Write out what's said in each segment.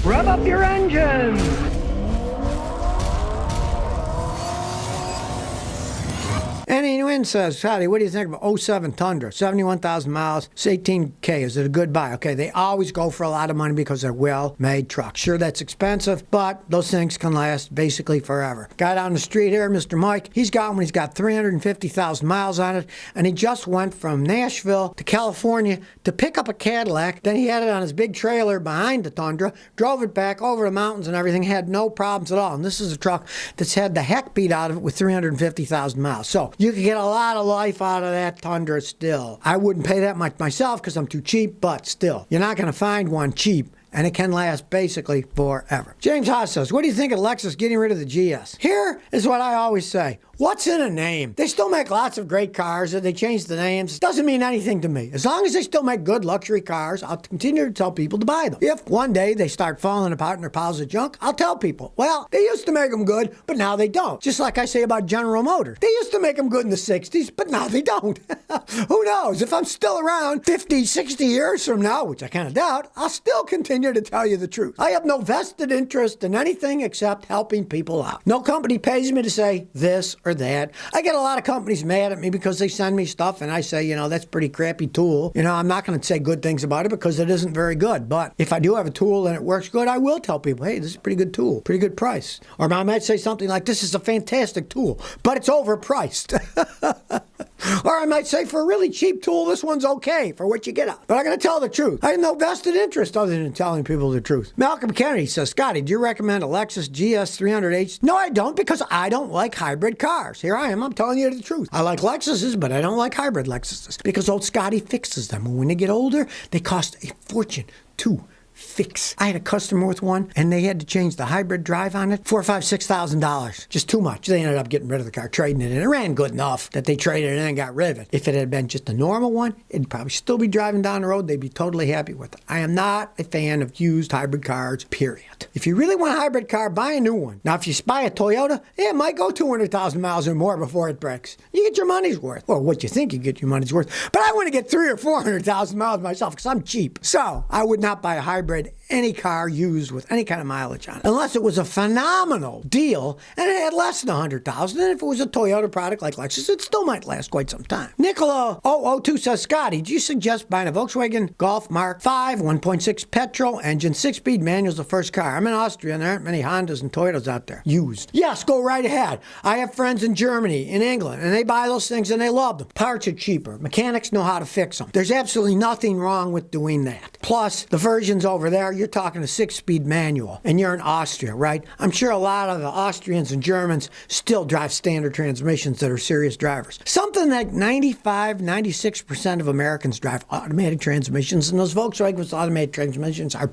Rev up your engines! Any Win says, Scotty, what do you think of 07 Tundra? 71,000 miles, it's 18K. Is it a good buy? Okay, they always go for a lot of money because they're well-made trucks. Sure, that's expensive, but those things can last basically forever. Guy down the street here, Mr. Mike, he's got one. He's got 350,000 miles on it, and he just went from Nashville to California to pick up a Cadillac. Then he had it on his big trailer behind the Tundra, drove it back over the mountains and everything, had no problems at all. And this is a truck that's had the heck beat out of it with 350,000 miles. So you can get a lot of life out of that Tundra still. I wouldn't pay that much myself because I'm too cheap, but still, you're not going to find one cheap. And it can last basically forever. James Haas says, what do you think of Lexus getting rid of the GS? Here is what I always say. What's in a name? They still make lots of great cars. If they change the names, doesn't mean anything to me. As long as they still make good luxury cars, I'll continue to tell people to buy them. If one day they start falling apart in their piles of junk, I'll tell people, well, they used to make them good, but now they don't. Just like I say about General Motors. They used to make them good in the 60s, but now they don't. Who knows? If I'm still around 50, 60 years from now, which I kind of doubt, I'll still continue to tell you the truth. I have no vested interest in anything except helping people out. No company pays me to say this or that. I get a lot of companies mad at me because they send me stuff and I say, you know, that's a pretty crappy tool. You know, I'm not going to say good things about it because it isn't very good. But if I do have a tool and it works good, I will tell people, hey, this is a pretty good tool, pretty good price. Or I might say something like, this is a fantastic tool, but it's overpriced. Or I might say, for a really cheap tool, this one's okay for what you get out. But I'm going to tell the truth. I have no vested interest other than telling people the truth. Malcolm Kennedy says, Scotty, do you recommend a Lexus GS 300H? No, I don't, because I don't like hybrid cars. Here I am, I'm telling you the truth. I like Lexuses, but I don't like hybrid Lexuses because old Scotty fixes them. And when they get older, they cost a fortune to fix. I had a customer with one, and they had to change the hybrid drive on it. $4,000, $5,000, $6,000. Just too much. They ended up getting rid of the car, trading it in. It ran good enough that they traded it in and got rid of it. If it had been just a normal one, it'd probably still be driving down the road. They'd be totally happy with it. I am not a fan of used hybrid cars, period. If you really want a hybrid car, buy a new one. Now, if you buy a Toyota, it might go 200,000 miles or more before it breaks. You get your money's worth. Or what you think you get your money's worth. But I want to get 300,000 or 400,000 miles myself because I'm cheap. So I would not buy a hybrid any car used with any kind of mileage on it, unless it was a phenomenal deal and it had less than 100,000. And if it was a Toyota product like Lexus, it still might last quite some time. Nicola 002 says, Scotty, do you suggest buying a Volkswagen Golf Mark 5 1.6 petrol engine 6-speed manual as the first car? I'm in Austria and there aren't many Hondas and Toyotas out there used. Yes, go right ahead. I have friends in Germany, in England, and they buy those things and they love them. Parts are cheaper. Mechanics know how to fix them. There's absolutely nothing wrong with doing that. Plus, the versions over there, you're talking a 6-speed manual, and you're in Austria, right? I'm sure a lot of the Austrians and Germans still drive standard transmissions that are serious drivers. Something like 95, 96% of Americans drive automatic transmissions, and those Volkswagen with automatic transmissions are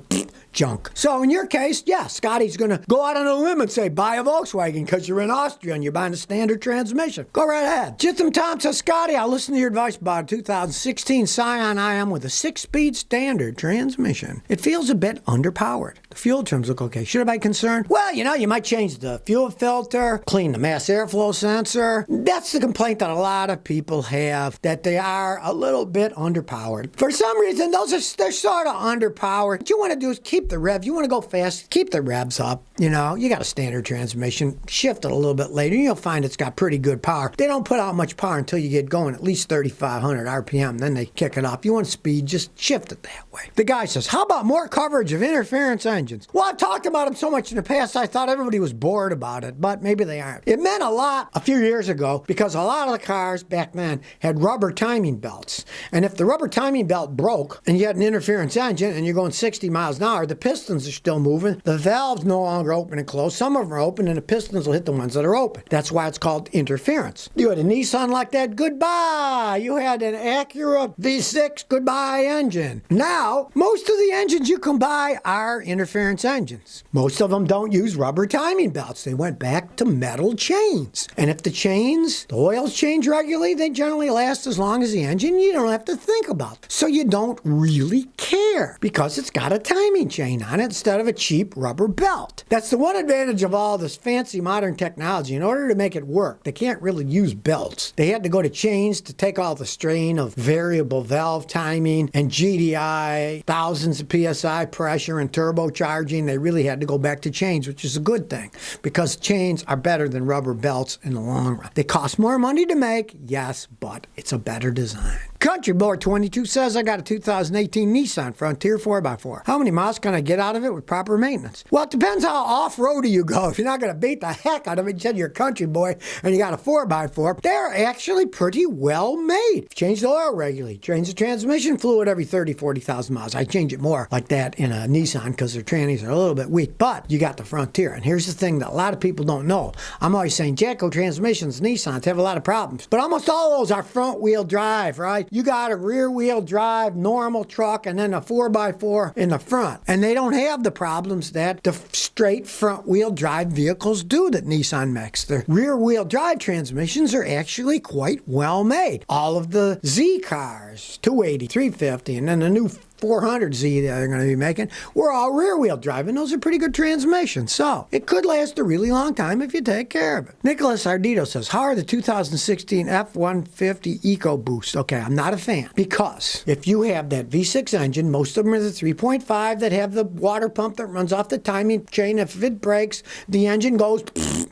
junk. So in your case, yeah, Scotty's going to go out on a limb and say, buy a Volkswagen because you're in Austria and you're buying a standard transmission. Go right ahead. Jitham Tom says, Scotty, I'll listen to your advice about a 2016 Scion IM with a 6-speed standard transmission. It feels a bit underpowered. The fuel trims look okay. Should I be concerned? Well, you know, you might change the fuel filter, clean the mass airflow sensor. That's the complaint that a lot of people have, that they are a little bit underpowered. For some reason, they're sort of underpowered. What you want to do is keep the rev. You want to go fast, keep the revs up. You know, you got a standard transmission. Shift it a little bit later. You'll find it's got pretty good power. They don't put out much power until you get going at least 3,500 RPM. Then they kick it up. You want speed, just shift it that way. The guy says, how about more coverage of interference engines? Well, I've talked about them so much in the past, I thought everybody was bored about it, but maybe they aren't. It meant a lot a few years ago because a lot of the cars back then had rubber timing belts. And if the rubber timing belt broke and you had an interference engine and you're going 60 miles an hour, the pistons are still moving. The valves no longer open and close. Some of them are open and the pistons will hit the ones that are open. That's why it's called interference. You had a Nissan like that, goodbye. You had an Acura V6, goodbye engine. Now, most of the engines you can buy are interference engines. Most of them don't use rubber timing belts. They went back to metal chains. And if the oils change regularly, they generally last as long as the engine. You don't have to think about it. So you don't really care because it's got a timing chain on it instead of a cheap rubber belt. That's the one advantage of all this fancy modern technology. In order to make it work, they can't really use belts. They had to go to chains to take all the strain of variable valve timing and GDI, thousands of PSI pressure pressure and turbocharging. They really had to go back to chains, which is a good thing because chains are better than rubber belts in the long run. They cost more money to make, yes, but it's a better design. Country Boy 22 says, I got a 2018 Nissan Frontier 4x4. How many miles can I get out of it with proper maintenance? Well, it depends how off-roady you go. If you're not going to beat the heck out of it, you said you're a country boy and you got a 4x4, they're actually pretty well made. Change the oil regularly. Change the transmission fluid every 30, 40,000 miles. I change it more like that in a Nissan because their trannies are a little bit weak, but you got the Frontier. And here's the thing that a lot of people don't know. I'm always saying Jacko transmissions, Nissans have a lot of problems, but almost all of those are front-wheel drive, right? You got a rear-wheel drive normal truck and then a 4x4 in the front. And they don't have the problems that the straight front-wheel drive vehicles do that Nissan makes. The rear-wheel drive transmissions are actually quite well made. All of the Z cars, 280, 350, and then the new 400Z that they're going to be making, were all rear-wheel drive, and those are pretty good transmissions. So it could last a really long time if you take care of it. Nicholas Ardito says, how are the 2016 F-150 Ecoboost? Okay, I'm not a fan because if you have that V6 engine, most of them are the 3.5 that have the water pump that runs off the timing chain. If it breaks, the engine goes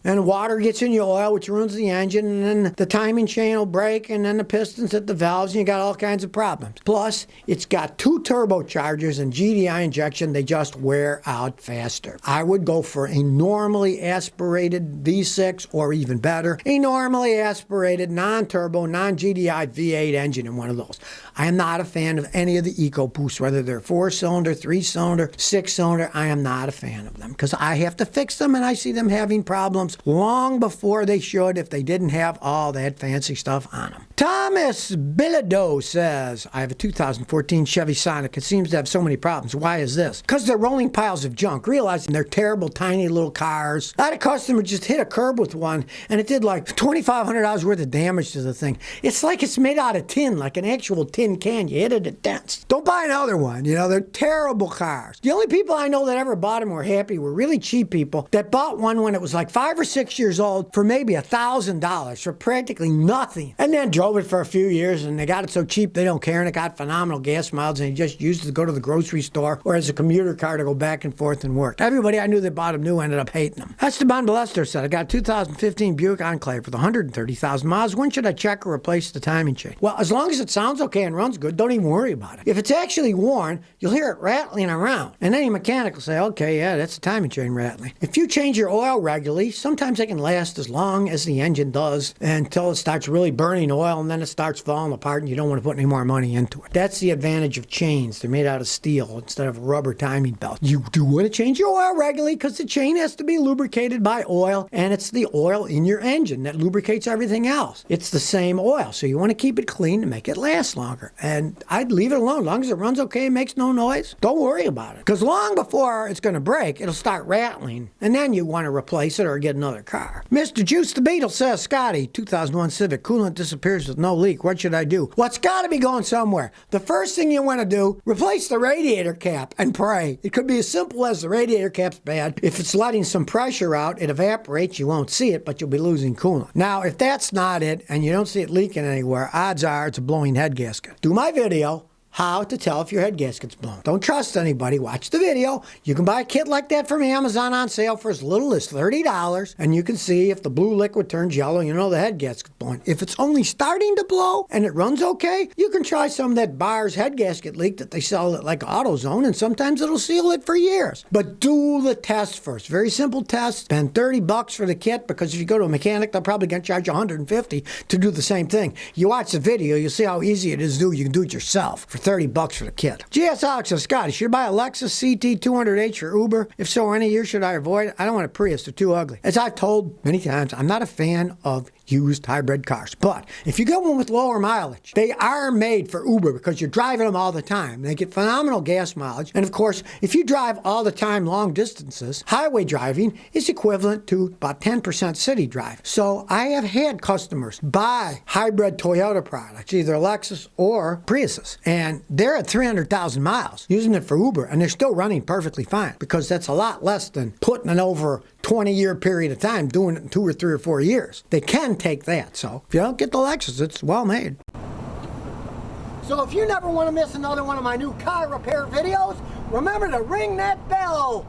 and water gets in your oil, which ruins the engine, and then the timing chain will break, and then the pistons hit the valves, and you got all kinds of problems. Plus, it's got two turbochargers and GDI injection. They just wear out faster. I would go for a normally aspirated V6, or even better, a normally aspirated non-turbo, non-GDI V8 engine in one of those. I am not a fan of any of the EcoBoosts, whether they're 4-cylinder, 3-cylinder, 6-cylinder. I am not a fan of them because I have to fix them, and I see them having problems long before they should if they didn't have all that fancy stuff on them. Thomas Bilodeau says, I have a 2014 Chevy Sonic. It seems to have so many problems. Why is this? Because they're rolling piles of junk, realizing they're terrible, tiny little cars. I had a customer just hit a curb with one, and it did like $2,500 worth of damage to the thing. It's like it's made out of tin, like an actual tin can. You hit it, it dents. Don't buy another one. You know, they're terrible cars. The only people I know that ever bought them were happy were really cheap people that bought one when it was like 5 or 6 years old for maybe $1,000 for practically nothing, and then drove it for a few years, and they got it so cheap they don't care, and it got phenomenal gas miles, and they just used it to go to the grocery store or as a commuter car to go back and forth and work. Everybody I knew that bought them new ended up hating them. Esteban Balester said, I got a 2015 Buick Enclave with 130,000 miles. When should I check or replace the timing chain? Well, as long as it sounds okay and runs good, don't even worry about it. If it's actually worn, you'll hear it rattling around, and any mechanic will say, okay, yeah, that's the timing chain rattling. If you change your oil regularly, sometimes it can last as long as the engine does until it starts really burning oil, and then it starts falling apart, and you don't want to put any more money into it. That's the advantage of chains. They're made out of steel instead of rubber timing belts. You do want to change your oil regularly because the chain has to be lubricated by oil, and it's the oil in your engine that lubricates everything else. It's the same oil, so you want to keep it clean to make it last longer. And I'd leave it alone. As long as it runs okay and makes no noise, don't worry about it. Because long before it's going to break, it'll start rattling, and then you want to replace it or get another car. Mr. Juice the Beetle says, Scotty, 2001 Civic, coolant disappears with no leak. What should I do? Well, it's got to be going somewhere. The first thing you want to do, replace the radiator cap and pray. It could be as simple as the radiator cap's bad. If it's letting some pressure out, it evaporates. You won't see it, but you'll be losing coolant. Now, if that's not it and you don't see it leaking anywhere, odds are it's a blowing head gasket. Do my video, how to tell if your head gasket's blown. Don't trust anybody. Watch the video. You can buy a kit like that from Amazon on sale for as little as $30, and you can see if the blue liquid turns yellow, you know the head gasket's blown. If it's only starting to blow and it runs okay, you can try some of that Barr's head gasket leak that they sell at like AutoZone, and sometimes it'll seal it for years. But do the test first. Very simple test. Spend $30 for the kit, because if you go to a mechanic, they're probably going to charge you $150 to do the same thing. You watch the video, you'll see how easy it is to do. You can do it yourself for $30 for the kit. GS Alex says, Scotty, should I buy a Lexus CT 200H for Uber? If so, any year should I avoid it? I don't want a Prius. They're too ugly. As I've told many times, I'm not a fan of used hybrid cars. But if you get one with lower mileage, they are made for Uber because you're driving them all the time. They get phenomenal gas mileage. And of course, if you drive all the time long distances, highway driving is equivalent to about 10% city drive. So I have had customers buy hybrid Toyota products, either Lexus or Priuses, and they're at 300,000 miles using it for Uber, and they're still running perfectly fine, because that's a lot less than putting it over 20-year period of time, doing it in 2 or 3 or 4 years. They can take that. So if you don't get the Lexus, it's well made. So if you never want to miss another one of my new car repair videos, remember to ring that bell.